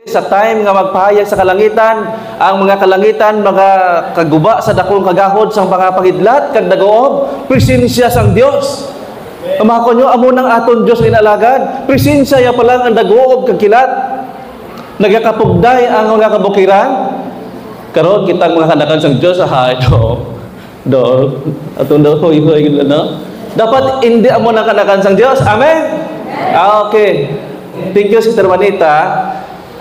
sa time nga magpahayag sa kalangitan, ang mga kalangitan mga kaguba sa dakong kagahod sang mga pangidlat kag dagoob, presensya sang Dios. Amako nyo, amo nang aton Dios inalagad, presensya ya palang ang dagoob kag kilat. Nagakapugday ang mga kabukiran. Karon kitang mga kanakan sang Dios do atong do hoy no. Dapat hindi amo nang kanakan sang Dios. Amen. Okay. Thank you Sister Manita.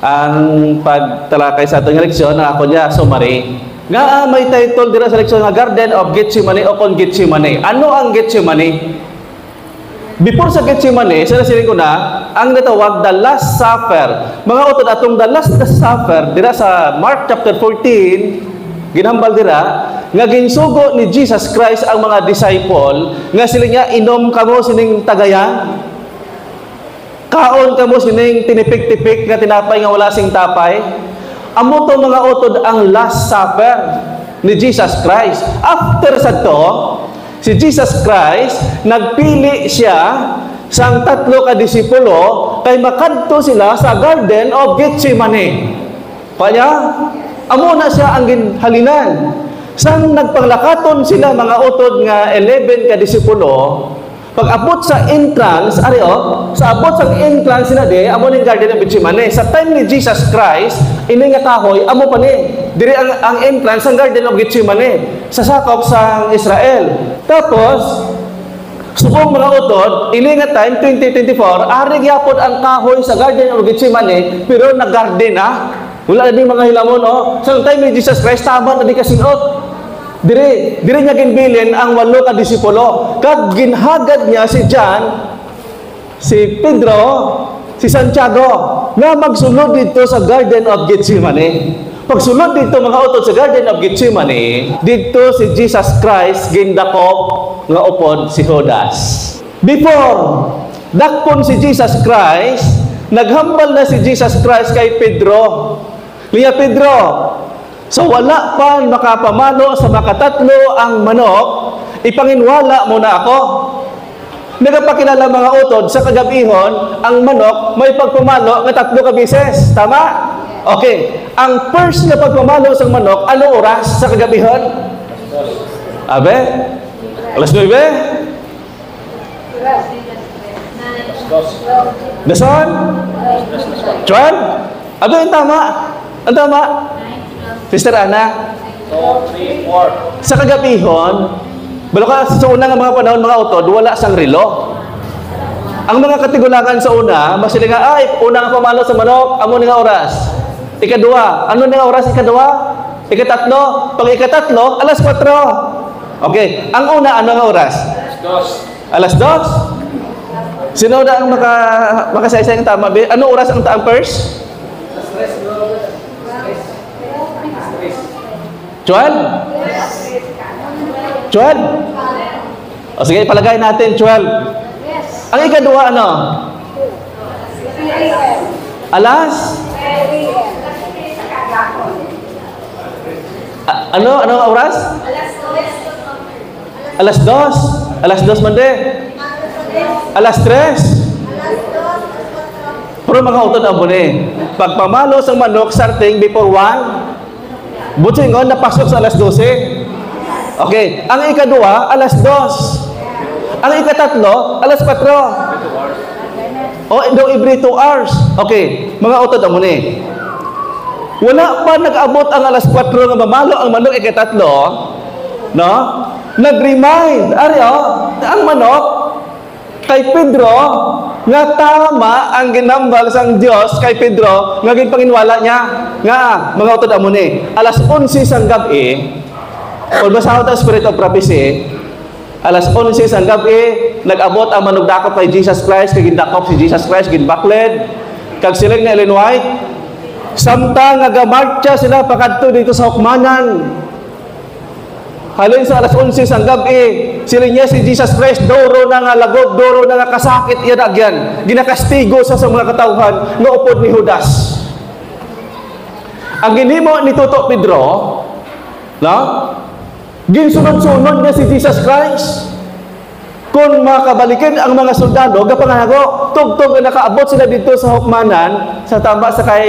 Ang pagtalakay sa atong leksyon na ako niya summary. Nga may title dira sa leksyon nga Garden of Gethsemane o kon Gethsemane. Ano ang Gethsemane? Before sa Gethsemane, sinasabi ko na ang natawag the Last Supper. Mga utod atong the Last Supper dira sa Mark chapter 14, ginhambal dira nga ginsugo ni Jesus Christ ang mga disciple nga sila nga inom kamo sining tagayan. Kaon kamo sining tinipik-tipik nga tinapay nga wala sing tapay. Amo to mga utod ang Last Supper ni Jesus Christ. After sa to, si Jesus Christ nagpili siya sang 3 ka disipulo kay makadto sila sa Garden of Gethsemane. Kaya amo na siya ang ginhalinan. Sang nagpanglakaton sila mga utod nga 11 ka disipulo, pag-abot sa entrance, sa abot sa entrance na de, amo ning Garden of Gethsemane. Sa time ni Jesus Christ, ini nga kahoy, amo pa ni. Diri ang entrance ng Garden of Gethsemane sa sakop sa Israel. Tapos, subong mga utod, ini nga time 2024, ari gyapon ang kahoy sa Garden of Gethsemane, pero nag-garden Wala na di mga hilamon Sa time ni Jesus Christ, tama na di kasinot. Diri niya ginbilin ang 8 ka disipulo. Kag ginhagad niya si John, si Pedro, si Santiago nga magsunod dito sa Garden of Gethsemane. Pagsunod dito mga utod sa Garden of Gethsemane, dito si Jesus Christ gindakop nga upod si Judas. Before dakpon si Jesus Christ, naghambal na si Jesus Christ kay Pedro. Liya Pedro, so wala pa makapamano sa makatatlo ang manok, ipanginwala mo na ako. Nagapakilala mga utod sa kagabihon, ang manok may pagpamalo nga 3 ka beses. Tama? Okay. Ang first na pagpamalo sa manok, ano oras sa kagabihon? Abe? Alas 9? Dason? 12? Abe, ang tama? Ang tama? Sister Ana? 2, 3, 4. Sa kagabihon, balo ka sa una nga mga panahon mga utod, wala sang relo. Ang mga katigulangan sa una, masili nga, una nga pamalo sa manok, amo nga oras. Ikadua, ano nga oras ikadua? Ikatatlo, pag ikatatlo, alas 4. Okay, ang una, ano nga oras? Alas 2. Sino na ang makasaysay ng tama? Ano oras ang taang first? 12? 12? O sige, palagay natin 12. Ang ikadua ano? Alas? Ano oras? Alas 2. Alas 2 mande? Alas 3. Pero mga utod ang bune. Pagpamalo sa manok, starting before 1. Buti nga, napasok sa alas 12. Okay. Ang ikadua, alas 2. Ang ikatatlo, alas 4. Daw every 2 hours. Okay. Mga utod ang muni. Wala pa nag-abot ang alas 4 nga mamalo ang manok ikatatlo. No? Nag-remind. Ang manok kay Pedro nga tama ang ginambal sang Dios kay Pedro nga ginpanginwala niya nga mga utod amo ni alas 11 sang gabi or basahon ta spirit of prophecy alas 11 sang gabi nag-abot ang manugdakop kay Jesus Christ kay gindakop si Jesus Christ ginbakled kag sila nga Ellen White samtang nagamarcha sila pakadto dito sa hukmanan. Halin sa alas 11 sang gabi, sila niya si Jesus Christ, doro na nga lagod, doro na nga kasakit, yan agyan. Ginakastigo sa mga katauhan, nga upod ni Judas. Ang ginimo ni Toto Pedro, ginsunod-sunod niya si Jesus Christ. Kung makabalikin ang mga soldado, gapanganago, tugtog nga nakaabot sila dito sa hukmanan, sa tama sa kay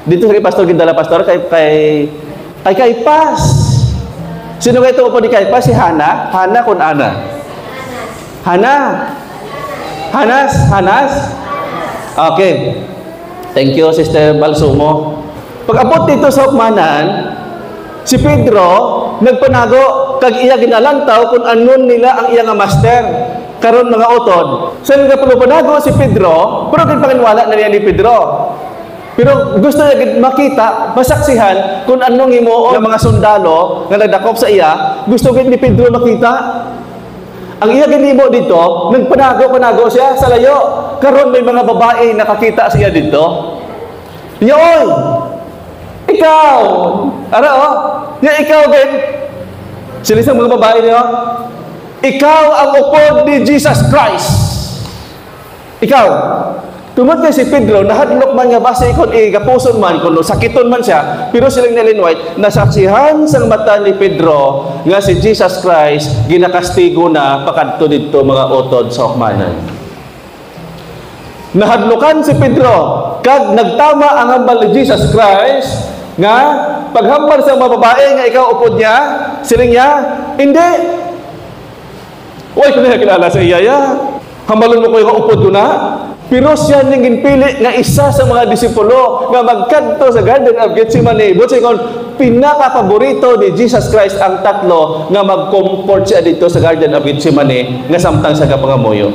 dito sa kay Pastor Gindala Pastor kay Caiphas. Sino kayo ito po ni Caiphas? Si Hana? Hana kun Ana? Hana? Hanas? Okay. Thank you, Sister Balsumo. Pag-abot dito sa hukmanan, si Pedro nagpanago kag iya ginalantaw kung anon nila ang iya nga master. Karon mga utod, sa nga pagpanago si Pedro, pero ginpanginwala na niya ni Pedro. Pero gusto niya makita, masaksihan kung anong himuon ng mga sundalo nga nagdakop sa iya, gusto gid ni Pedro makita. Ang iya ginimo dito, nagpanago siya sa layo. Karon may mga babae nakakita siya dito. Niya, oy! Ikaw! Ara, oh! Niya, ikaw din! Sila sa mga babae niyo, ikaw ang upod ni Jesus Christ. Ikaw. Tungod kay si Pedro, nahadlok man nga base kung igapuson man, kung sakiton man siya, pero silang nalinway, nasaksihan sa mata ni Pedro nga si Jesus Christ ginakastigo na pakadto dito mga utod sa hukmanan. Nahadlokan si Pedro, kag nagtama ang hambal ni Jesus Christ, nga paghambal sa mga babae nga ikaw upod niya, siling niya, hindi. Uy, kung nakilala sa iya, hambalon mo ko yung upod ko na. Pero siya ning ginpili nga isa sa mga disipulo nga magkadto sa Garden of Gethsemane. Buti kon pinaka-paborito ni Jesus Christ ang tatlo nga mag-comfort siya dito sa Garden of Gethsemane nga samtang sa kapangamuyo.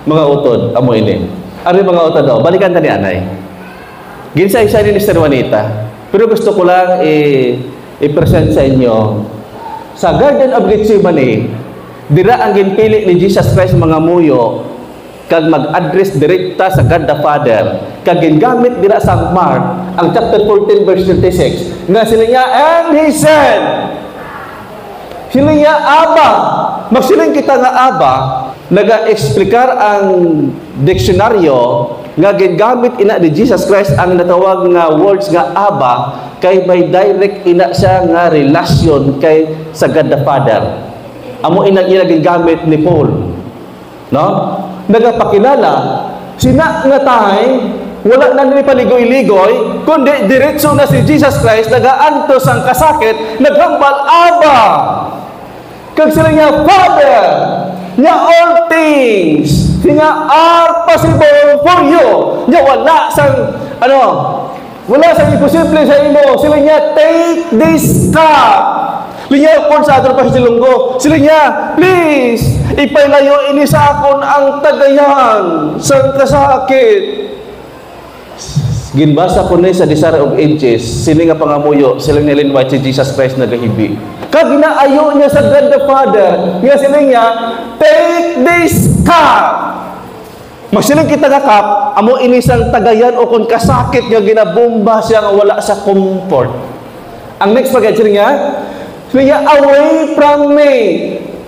Mga utod, amo ini. Ari mga utod daw, balikan ta ni anay. Ginsay-isa ni Mr. Juanita. Pero gusto ko lang i-present sa inyo sa Garden of Gethsemane, dira ang ginpili ni Jesus Christ mga muyo kag mag-address direkta sa God the Father, kag gingamit dira sa Mark ang chapter 14 verse 36 nga sila niya, and he said, sila niya, Abba. Magsiling kita nga Abba, naga-explikar ang diksyonaryo nga gingamit ina ni Jesus Christ ang natawag nga words nga Abba, kay may direct ina siya nga relasyon kay sa God the Father. Amo inang ina gingamit ni Paul, no? Nagapakilala sina nga time wala na ni paligoy-ligoy kundi diretso na si Jesus Christ nagaantos ang kasakit naghambal Abba kag sila nga Father nga all things nga are possible for you nga wala sang wala sang imposible sa imo sila nga take this cup. Linya po sa ato pa silunggo. Sila niya, please, ipailayo ini sa akon ang tagayan sa kasakit. Ginbasa ko na sa Desire of Ages, sila nga pangamuyo, sila nilinway si Jesus Christ nagahibi. Kag ginaayo niya sa God the Father, nga sila niya, take this cup. Magsiling kita nga cup, amo inisang tagayan o kung kasakit nga ginabomba siya nga wala sa comfort. Ang next pagkat sila niya, away from me.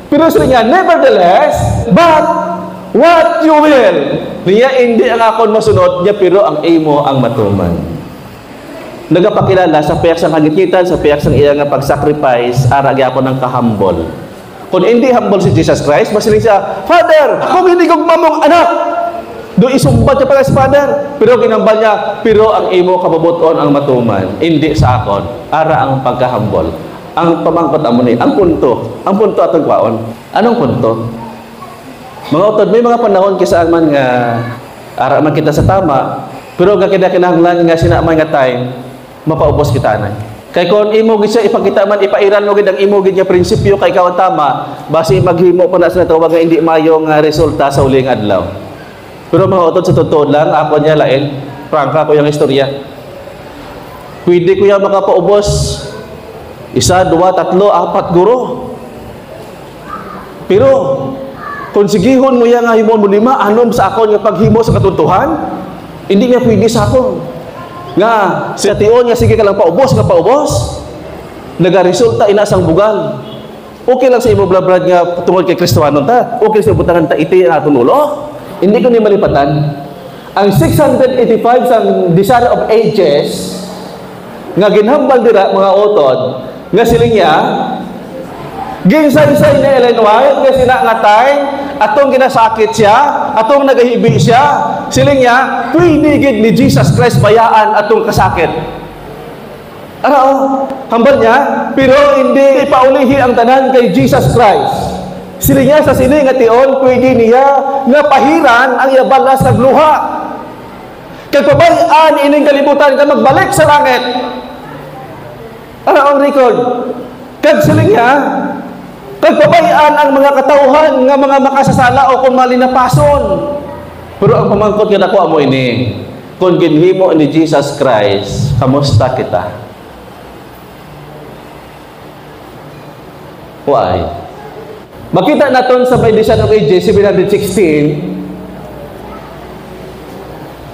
Pero sila niya, nevertheless, but what you will. Niya, hindi ang akon masunod niya, pero ang imo ang matuman. Nagapakilala sa piyak sang kagikitan, sa piyak sang iya nga pag-sacrifice, arag yapon ng kahambol. Kung hindi humble si Jesus Christ, masiling siya, Father, kung hindi kong mamong anak, do isumbat niya pala si Father. Pero ginambal niya, pero ang imo kababuton ang matuman. Hindi sa akon, ara ang pagkahambol. Ang pamangkot amo ni, ang punto atong kwaon. Anong punto? Mga utod, may mga panahon kisaan man nga ara man kita sa tama, pero nga kinahanglan nga sinamay nga time mapaubos kita na. Kay kon imo gid siya ipakita man ipairan mo gid ang imo gid nga prinsipyo kay ikaw tama, base maghimo pa na sa tawag nga hindi mayo nga resulta sa uling adlaw. Pero mga utod sa totoo lang, ako niya lain, prangka ko yung istorya. Pwede ko yung makapaubos 1, 2, 3, 4 guro. Pero kung sigihon mo yan nga himon mo 5, anom sa akon nga paghimo sa katuntuhan, hindi nga pwede sa akon. Nga, sa tion nga sige ka lang paubos, nagaresulta inasang bugal. Okay lang sa imo blabrad nga tungod kay Kristohanon ta. Okay sa butangan ta iti ang atong ulo. Hindi ko ni malipatan. Ang 685 sang Desire of Ages nga ginhambal dira mga utod, nga siling niya, ginsay-say na Ellen White, nga sina nga time, atong ginasakit siya, atong nagahibi siya, siling niya, pwede gid ni Jesus Christ bayaan atong kasakit. Hambal niya, pero hindi ipaulihi ang tanan kay Jesus Christ. Siling niya sa sini nga tion, pwede niya nga pahiran ang iyabalas sa luha. Kay pabayaan ining kalibutan ka magbalik sa langit. Ang record? Kag siling niya, kag pabayaan ang mga katauhan nga mga makasasala o kung malinapason. Pero ang pamangkot nga dako amo ini, kung ginhimo ni Jesus Christ, kamusta kita? Why? Makita naton sa Edition of AJ 716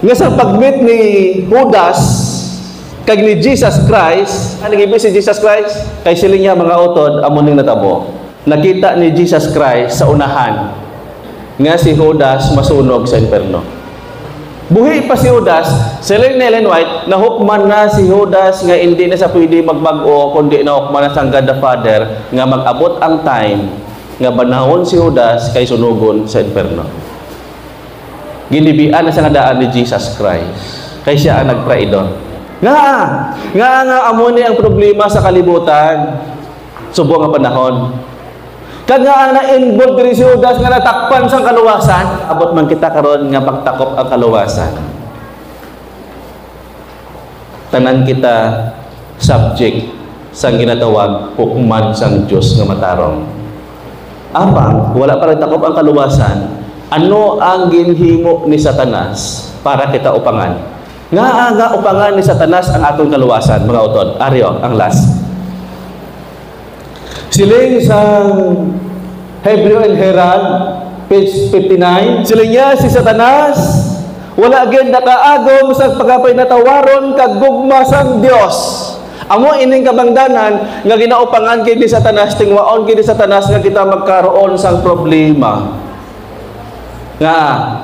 nga sa pagmeet ni Judas kag ni Jesus Christ, nag-ibig si Jesus Christ kay siling niya mga utod amo ning natabo. Nakita ni Jesus Christ sa unahan nga si Judas masunog sa impierno. Buhi pa si Judas, siling ni Ellen White, nahukman na si Judas nga hindi na sa pwede magbag-o kundi nahukman na sang God the Father nga mag-abot ang time nga banahon si Judas kay sunugon sa impierno. Ginibian na sa daan ni Jesus Christ kay siya ang nagtraidor. Nga amo ni ang problema sa kalibutan subong nga panahon. Kag nga na-involved diri si Judas nga natakpan sang kaluwasan, abot man kita karon nga pagtakop ang kaluwasan. Tanan kita subject sang ginatawag hukman sang Dios nga matarong. Apang wala pa rin takop ang kaluwasan, ano ang ginhimo ni Satanas para kita upangan? Nga upangan ni Satanas ang atong kaluwasan, mga utod. Aryo, ang last. Siling sa Hebrew and Herald, page 59, siling niya si Satanas, wala agad nakaagom sa pagkapay na tawaron kagugma sang Dios. Amo ining kabangdanan nga ginaupangan kay ni Satanas, tingwaon kay ni Satanas nga kita magkaroon sang problema. Nga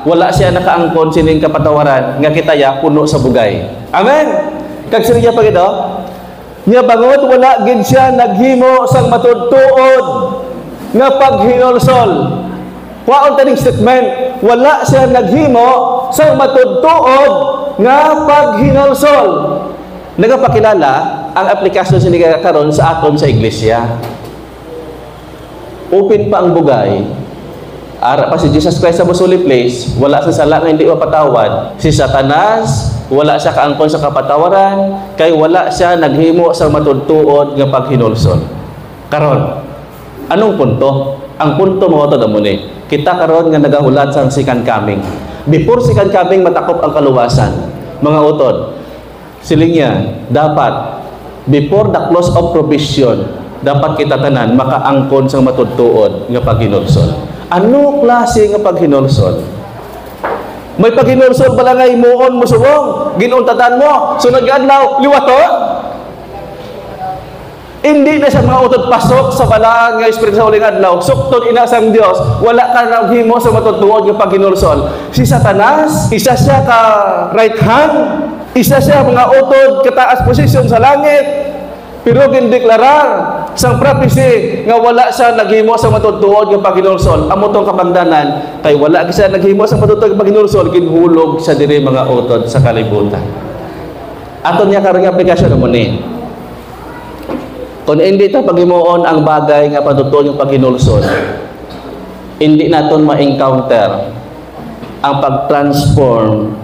wala siya nakaangkon sining kapatawaran nga kitaya puno sa bugay. Amen. Kag siya pagid nya bangot wala gid siya naghimo sang matudtuod nga paghinulsol. Waon taning statement, wala siya naghimo sang matudtuod nga paghinulsol. Nagapakilala ang aplikasyon sini karon sa aton sa iglesia. Open pa ang bugay. Ara pa si Jesus Christ sa Musuli Place, wala sa sala nga hindi mapatawad. Si Satanas, wala siya kaangkon sa kapatawaran, kay wala siya naghimo sa matudtuod nga paghinulsol. Karon, anong punto? Ang punto mo ito mo ni. Kita karon nga nagahulat sa second coming. Before second coming, matakop ang kaluwasan. Mga utod, siling niya, dapat, before the close of provision, dapat kita tanan makaangkon sa matudtuod nga paghinulsol. Ano klase nga paghinulsol? May paghinulsol ba lang ay muon mo subong? Ginuntatan mo? So nag-adlaw, liwato? Hindi na sa mga utod pasok sa balaan nga Espiritu sa huling adlaw. Sukton inasang Dios, wala ka naghimo sa matudtuod nga paghinulsol. Si Satanas, isa siya ka right hand, isa siya mga utod kataas posisyon sa langit. Pero gindeklarar sang prophecy nga wala siya naghimo sa matudtuod nga paghinulsol. Amo tong kabangdanan kay wala siya naghimo sa matudtuod nga paghinulsol, ginhulog sa diri mga utod sa kalibutan. Aton niya karong aplikasyon mo ni. Kung hindi ta paghimuon ang bagay nga matudtuod nga paghinulsol, hindi naton ma-encounter ang pag-transform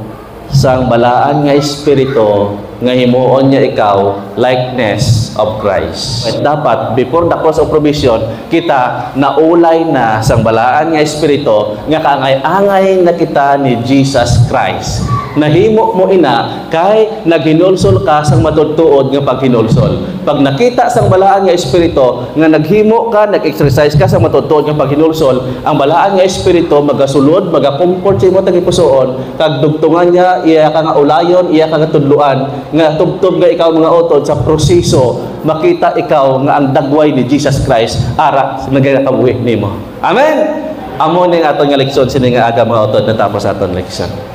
sang balaan nga espiritu nga himuon niya ikaw likeness of Christ. At dapat before the cross of provision, kita naulay na sang balaan nga espiritu nga kaangay-angay na kita ni Jesus Christ. Nahimo mo ina kay naghinulsol ka sang matudtuod nga paghinulsol. Pag nakita sang balaan nga espiritu nga naghimo ka, nag-exercise ka sang matudtuod nga paghinulsol, ang balaan nga espiritu magasulod, magakomfort sa imo tagipusoon, kag dugtungan niya iya ka nga ulayon, iya ka nga tudluan nga tubtob nga ikaw mga utod sa proseso, makita ikaw nga ang dagway ni Jesus Christ ara sa nagakabuhi nimo. Amen. Amo ning aton nga leksyon sini nga aga mga utod natapos aton leksyon.